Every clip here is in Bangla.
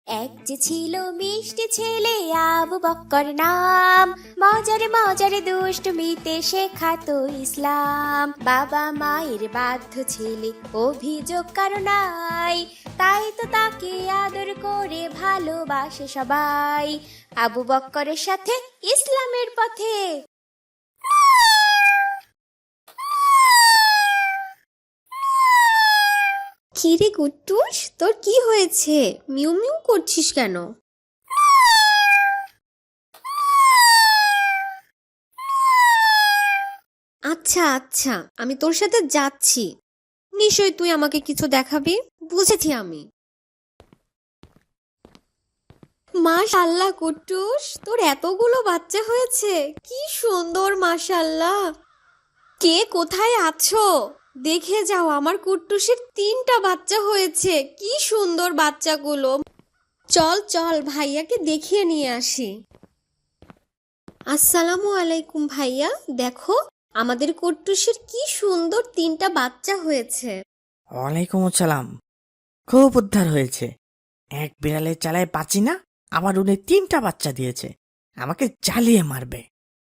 এক যে ছিল মিষ্টি ছেলে আবু বক্কর নাম, মজারে মজারে দুষ্টমিতে শেখাতো ইসলাম। বাবা মায়ের বাধ্য ছেলে, অভিযোগ কারো নাই, তাই তো তাকে আদর করে ভালোবাসে সবাই। আবু বক্করের সাথে ইসলামের পথে। কিরে কুট্টুস, তোর কি হয়েছে? মিউ মিউ করছিস কেন? আচ্ছা আচ্ছা, আমি তোর সাথে যাচ্ছি। নিশ্চয় তুই আমাকে কিছু দেখাবি, বুঝেছি আমি। মাশাআল্লাহ কুট্টুস, তোর এতগুলো বাচ্চা হয়েছে, কি সুন্দর মাশাআল্লাহ। কে কোথায় আছো? দেখে যাও, আমার কুট্টুসের 3টা বাচ্চা হয়েছে। কি সুন্দর বাচ্চাগুলো। চল চল, ভাইয়াকে দেখিয়ে নিয়ে আসি। আসসালামু আলাইকুম ভাইয়া, দেখো আমাদের কুট্টুসের কি সুন্দর 3টা বাচ্চা হয়েছে। ওয়ালাইকুম আসসালাম। খুব উদ্ধার হয়েছে। এক বিড়ালের চালায় বাঁচি না, আবার উনি 3টা বাচ্চা দিয়েছে। আমাকে জ্বালিয়ে মারবে।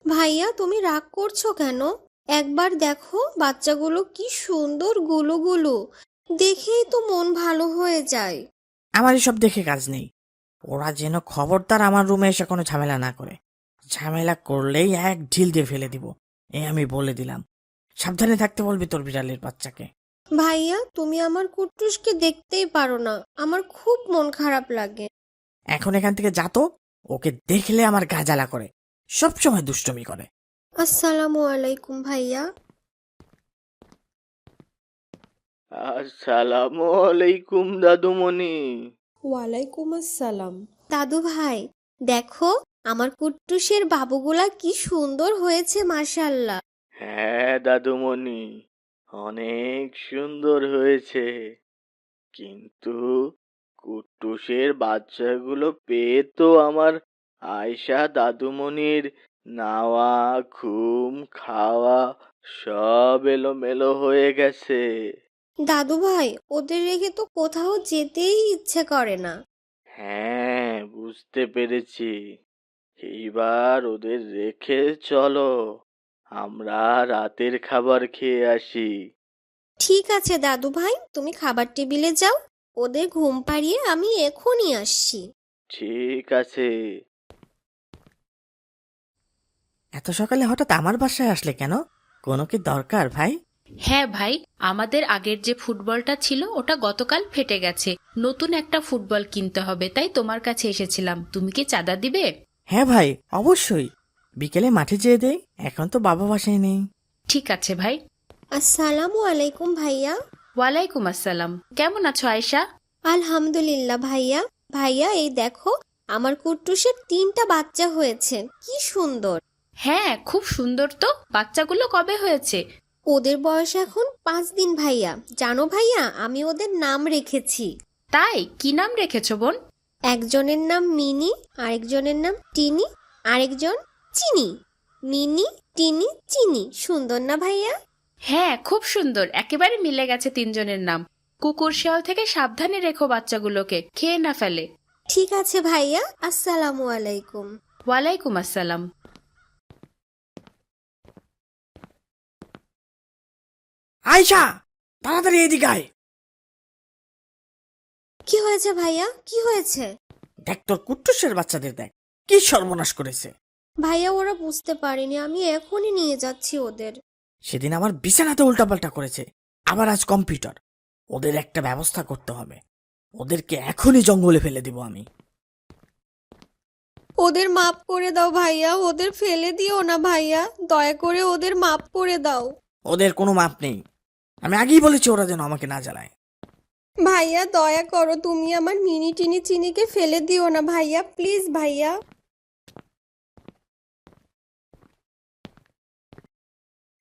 ভাইয়া তুমি রাগ করছো কেন? একবার দেখো বাচ্চাগুলো কি সুন্দর গুলো, দেখেই তো মন ভালো হয়ে যায়। আমার এসব দেখে কাজ নেই। ওরা যেন খবরদার আমার রুমে এসে কোনো ঝামেলা না করে। ঝামেলা করলেই এক ঢিল দিয়ে ফেলে দিব, এই আমি বলে দিলাম। সাবধানে থাকতে বলবি তোর বিড়ালের বাচ্চাকে। ভাইয়া তুমি আমার কুট্টুসকে দেখতেই পারো না, আমার খুব মন খারাপ লাগে। এখন এখান থেকে যা তো। ওকে দেখলে আমার গা জ্বালা করে, সবসময় দুষ্টুমি করে। আসসালামু আলাইকুম ভাইয়া। আসসালামু আলাইকুম দাদুমণি। ওয়ালাইকুম আসসালাম। দাদু ভাই, দেখো আমার কুট্টুসের বাবুগুলা কি সুন্দর হয়েছে মাশাআল্লাহ। হ্যাঁ দাদুমণি, অনেক সুন্দর হয়েছে, কিন্তু কুট্টুসের বাচ্চাগুলো পেয়ে তো আমার আয়শা দাদুমণির নাওয়া, ঘুম, খাওয়া সব এলোমেলো হয়ে গেছে। দাদু ভাই, ওদের রেখে তো কোথাও যেতেই ইচ্ছে করে না। হ্যাঁ, বুঝতে পেরেছি। এইবার ওদের রেখে চলো, আমরা রাতের খাবার খেয়ে আসি। ঠিক আছে দাদু ভাই, তুমি খাবার টেবিলে যাও, ওদের ঘুম পাড়িয়ে আমি এখনই আসছি। ঠিক আছে। এত সকালে হঠাৎ আমার বাসায় আসলে কেন? কোনো কি দরকার ভাই? হ্যাঁ ভাই, আমাদের আগের যে ফুটবলটা ছিল ওটা গতকাল ফেটে গেছে। নতুন একটা ফুটবল কিনতে হবে, তাই তোমার কাছে এসেছিলাম। তুমি কি চাঁদা দিবে? হ্যাঁ ভাই, অবশ্যই। বিকেলে মাঠে যেয়ে দেই, এখন তো বাবা বাসায় নেই। ঠিক আছে ভাই। আসসালামু আলাইকুম ভাইয়া। ওয়ালাইকুম আসসালাম। কেমন আছো আয়শা? আলহামদুলিল্লাহ ভাইয়া। ভাইয়া এই দেখো, আমার কুট্টুসের 3টা বাচ্চা হয়েছে, কি সুন্দর। হ্যাঁ, খুব সুন্দর তো। বাচ্চাগুলো কবে হয়েছে? ওদের বয়স এখন 5 দিন ভাইয়া। জানো ভাইয়া, আমি ওদের নাম রেখেছি। তাই? কি নাম রেখেছো বোন? একজনের নাম মিনি, আরেকজনের নাম টিনি, আরেকজন চিনি। মিনি, টিনি, চিনি, সুন্দর না ভাইয়া? হ্যাঁ, খুব সুন্দর। একেবারে মিলে গেছে তিনজনের নাম। কুকুর শেয়াল থেকে সাবধানে রেখো বাচ্চাগুলোকে, খেয়ে না ফেলে। ঠিক আছে ভাইয়া, আসসালামু আলাইকুম। ওয়ালাইকুম আসসালাম। আয়শা, তাড়াতাড়ি এদিকে আয়। কি হয়েছে ভাইয়া, কি হয়েছে? দেখ তোর কুট্টুসের বাচ্চাদের দেখ, কি সর্বনাশ করেছে। ভাইয়া ওরা বুঝতে পারেনি, আমি এখনই নিয়ে যাচ্ছি ওদের। সেদিন আমার বিছানাতে উল্টাপাল্টা করেছে, আবার আজ কম্পিউটার। ওদের একটা ব্যবস্থা করতে হবে। ওদেরকে এখনই জঙ্গলে ফেলে দিব আমি। ওদের মাফ করে দাও ভাইয়া, ওদের ফেলে দিও না ভাইয়া, দয়া করে ওদের মাফ করে দাও। ওদের কোনো মাপ নেই। আমি আগেই বলেছি ওরা যেন আমাকে না জ্বালায়। ভাইয়া দয়া করো, তুমি আমার মিনি টিনি চিনিকে ফেলে দিও না ভাইয়া, প্লিজ ভাইয়া।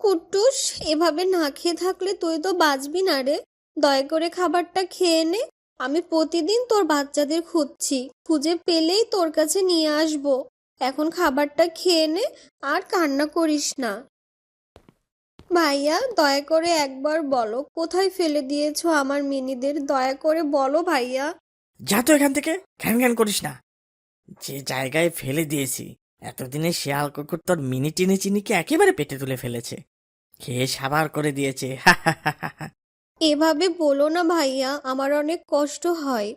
কুট্টুস, এভাবে না খেয়ে থাকলে তুই তো বাঁচবি না রে। দয়া করে খাবারটা খেয়ে নে। আমি প্রতিদিন তোর বাচ্চাদের খুঁজছি, খুঁজে পেলেই তোর কাছে নিয়ে আসবো। এখন খাবারটা খেয়ে নে, আর কান্না করিস না। ভাইয়া দয়া করে একবার বলো, কোথায় ফেলে দিয়েছো আমার মিনিদের, দয়া করে বলো ভাইয়া। যা তো এখান থেকে, ঘ্যান ঘ্যান করিস না। যে জায়গায় ফেলে দিয়েছি, এতদিনে শিয়াল কুকুর তোর মিনি টিনি চিনিকে একেবারে পেটে তুলে ফেলেছে, খেয়ে সাবার করে দিয়েছে। এভাবে বলো না ভাইয়া, আমার অনেক কষ্ট হয়।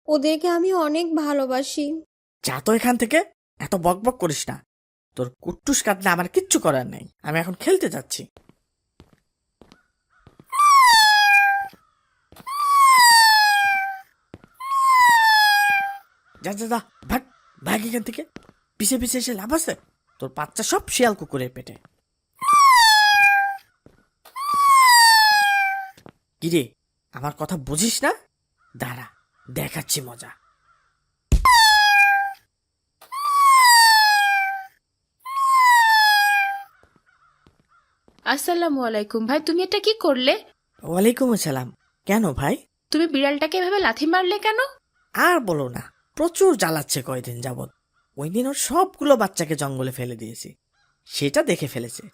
ওদেরকে আমি অনেক ভালোবাসি। যা তো এখান থেকে, এত বক বক করিস না। তোর কুট্টুস কাটলে আমার কিচ্ছু করার নেই, আমি এখন খেলতে যাচ্ছি। যা যা যা, ভাগ ভাগ এখান থেকে। পিছে পিছে এসে লাভ আছে? তোর বাচ্চা সব শিয়াল কুকুরের পেটে। কিরে, আমার কথা বুঝিস না? দাঁড়া, দেখাচ্ছি মজা। আসসালামু আলাইকুম ভাই, তুমি এটা কি করলে? ওয়ালাইকুম আসসালাম। কেন ভাই? তুমি বিড়ালটাকে এভাবে লাথি মারলে কেন? আর বলো না, প্রচুর জ্বালাচ্ছে কয়দিন যাবৎ। ওই দিন ওর সবগুলো বাচ্চাকে জঙ্গলে ফেলে দিয়েছি, সেটা দেখে ফেলেছে।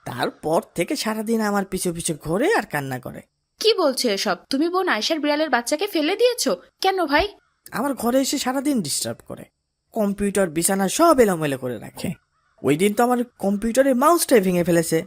তারপর থেকে সারাদিন আমার পিছু পিছু ঘোরে আর কান্না করে। কি বলছো এসব? তুমি বোন আয়শার বিড়ালের বাচ্চাকে ফেলে দিয়েছো কেন ভাই? আমার ঘরে এসে সারাদিন ডিস্টার্ব করে, কম্পিউটার বিছানা সব এলোমেলো করে রাখে। ওই দিন তো আমার কম্পিউটারের মাউসটাই ভেঙে ফেলেছে,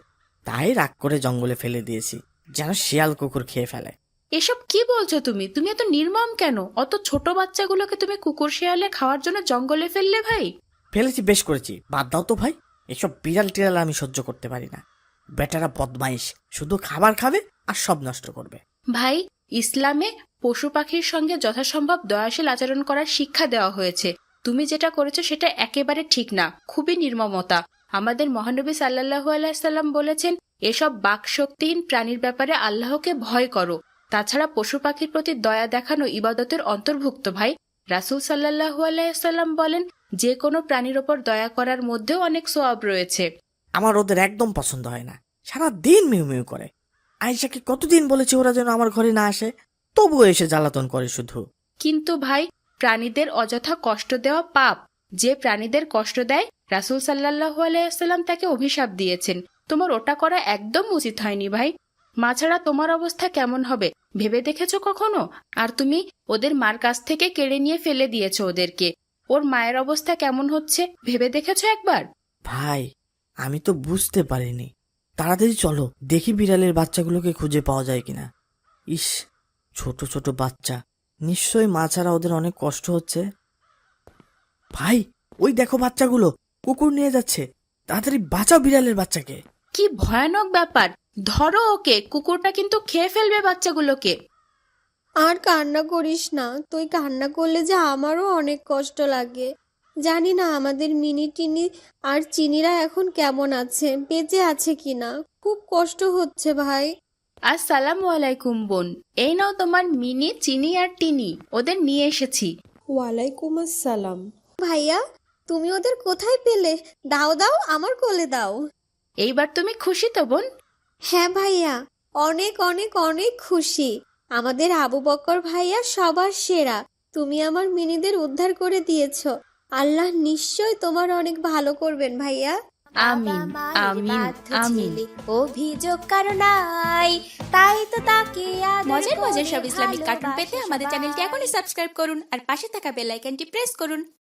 তাই রাগ করে জঙ্গলে ফেলে দিয়েছি, যেন শিয়াল কুকুর খেয়ে ফেলে। এসব কি বলছো তুমি? তুমি এত নির্মম কেন? অত ছোট বাচ্চাগুলোকে তুমি কুকুর শিয়ালে খাওয়ার জন্য জঙ্গলে ফেললে ভাই? ফেলেছি, বেশ করেছি, বাদ দাও তো ভাই। এসব বিড়াল টিড়াল আমি সহ্য করতে পারি না। বেটারা বদমাইশ, শুধু খাবার খাবে আর সব নষ্ট করবে। ভাই, ইসলামে পশু পাখির সঙ্গে যথাসম্ভব দয়াশীল আচরণ করার শিক্ষা দেওয়া হয়েছে। তুমি যেটা করেছো সেটা একেবারে ঠিক না, খুবই নির্মমতা। আমাদের মহানবী সাল্লাল্লাহু আলাইহি সাল্লাম বলেছেন, এসব বাকশক্তিহীন প্রাণীর ব্যাপারে আল্লাহকে ভয় করো। তাছাড়া পশু পাখির প্রতি দয়া দেখানো ইবাদতের অন্তর্ভুক্ত ভাই। রাসূল সাল্লাল্লাহু আলাইহি সাল্লাম বলেন, যে কোনো প্রাণীর ওপর দয়া করার মধ্যেও অনেক সওয়াব রয়েছে। আমার ওদের একদম পছন্দ হয় না, সারা দিন মিউ মিউ করে। আয়েশাকে কতদিন বলেছে ওরা যেন আমার ঘরে না আসে, তবুও এসে জ্বালাতন করে শুধু। কিন্তু ভাই, প্রাণীদের অযথা কষ্ট দেওয়া পাপ। যে প্রাণীদের কষ্ট দেয়, রাসূল সাল্লাল্লাহু আলাইহি সাল্লাম তাকে অভিশাপ দিয়েছেন। তোমার ওটা করা একদম উচিত হয়নি ভাই। মা ছাড়া তোমার অবস্থা কেমন হবে ভেবে দেখেছো কখনো? আর তুমি ওদের মার কাছ থেকে কেড়ে নিয়ে ফেলে দিয়েছো ওদেরকে। ওর মায়ের অবস্থা কেমন হচ্ছে ভেবে দেখেছো একবার? ভাই, আমি তো বুঝতে পারিনি। তাড়াতাড়ি চলো, দেখি বিড়ালের বাচ্চাগুলোকে খুঁজে পাওয়া যায় কিনা। ইস, ছোট ছোট বাচ্চা, নিশ্চয়ই মা ছাড়া ওদের অনেক কষ্ট হচ্ছে। ভাই, ওই দেখো বাচ্চাগুলো, কুকুর নিয়ে যাচ্ছে। তাড়াতাড়ি বাঁচাও বিড়ালের বাচ্চাকে। কি ভয়ানক ব্যাপার! ধরো ওকে, কুকুরটা কিন্তু খেয়ে ফেলবে বাচ্চাগুলোকে। আর কান্না করিস না, তুই কান্না করলে যে আমারও অনেক কষ্ট লাগে। জানি না আমাদের মিনি টিনি আর চিনিরা এখন কেমন আছে, বেঁচে আছে কিনা। খুব কষ্ট হচ্ছে ভাই। আসসালামু আলাইকুম বোন, এই নাও তোমার মিনি, চিনি আর টিনি, ওদের নিয়ে এসেছি। ওয়ালাইকুম আসসালাম। ভাইয়া, তুমি ওদের কোথায় পেলে? দাও দাও, আমার কোলে দাও। এইবার তুমি খুশি তো বোন? হ্যাঁ ভাইয়া, অনেক অনেক অনেক খুশি। আমাদের আবু বক্কর ভাইয়া সবার সেরা। তুমি আমার মিনিদের উদ্ধার করে দিয়েছো। আল্লাহ নিশ্চয় তোমার অনেক ভালো করবেন ভাইয়া। আমিন, বাবা মায়ের আমিন, বাধ্য আমিন। ছেলে, অভিযোগ কারো নাই, তাই তো তাকে আদর মজার করে সব ইসলামিক কার্টুন পেতে ভালোবাসে আমাদের চ্যানেলটি সবাই। এখনই সাবস্ক্রাইব করুন আর পাশে থাকা বেল আইকনটি প্রেস করুন।